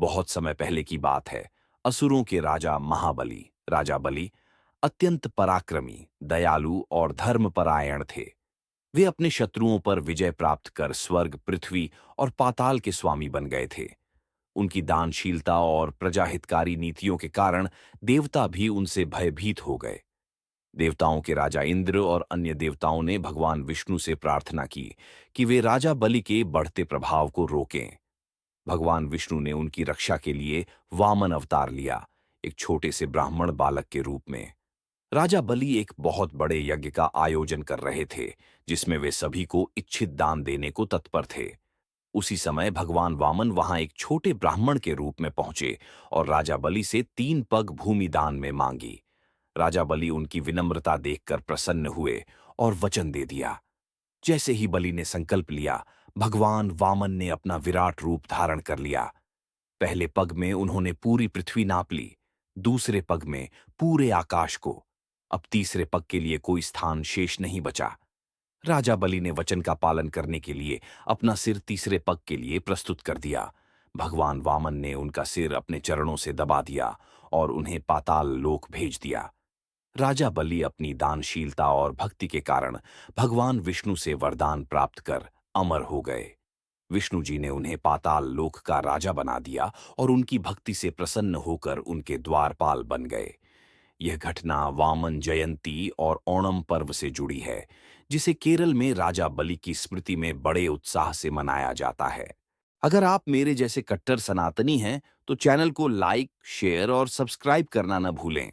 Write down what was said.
बहुत समय पहले की बात है। असुरों के राजा महाबली, राजा बलि, अत्यंत पराक्रमी, दयालु और धर्मपरायण थे। वे अपने शत्रुओं पर विजय प्राप्त कर स्वर्ग, पृथ्वी और पाताल के स्वामी बन गए थे। उनकी दानशीलता और प्रजाहितकारी नीतियों के कारण देवता भी उनसे भयभीत हो गए। देवताओं के राजा इंद्र और अन्य देवताओं ने भगवान विष्णु से प्रार्थना की कि वे राजा बलि के बढ़ते प्रभाव को रोकें। भगवान विष्णु ने उनकी रक्षा के लिए वामन अवतार लिया, एक छोटे से ब्राह्मण बालक के रूप में। राजा बलि एक बहुत बड़े यज्ञ का आयोजन कर रहे थे, जिसमें वे सभी को इच्छित दान देने को तत्पर थे। उसी समय भगवान वामन वहां एक छोटे ब्राह्मण के रूप में पहुंचे और राजा बलि से 3 पग भूमि दान में मांगी। राजा बलि उनकी विनम्रता देखकर प्रसन्न हुए और वचन दे दिया। जैसे ही बलि ने संकल्प लिया, भगवान वामन ने अपना विराट रूप धारण कर लिया। पहले पग में उन्होंने पूरी पृथ्वी नाप ली, दूसरे पग में पूरे आकाश को। अब तीसरे पग के लिए कोई स्थान शेष नहीं बचा। राजा बलि ने वचन का पालन करने के लिए अपना सिर तीसरे पग के लिए प्रस्तुत कर दिया। भगवान वामन ने उनका सिर अपने चरणों से दबा दिया और उन्हें पाताल लोक भेज दिया। राजा बलि अपनी दानशीलता और भक्ति के कारण भगवान विष्णु से वरदान प्राप्त कर अमर हो गए। विष्णु जी ने उन्हें पाताल लोक का राजा बना दिया और उनकी भक्ति से प्रसन्न होकर उनके द्वारपाल बन गए। यह घटना वामन जयंती और ओणम पर्व से जुड़ी है, जिसे केरल में राजा बलि की स्मृति में बड़े उत्साह से मनाया जाता है। अगर आप मेरे जैसे कट्टर सनातनी हैं, तो चैनल को लाइक, शेयर और सब्सक्राइब करना न भूलें।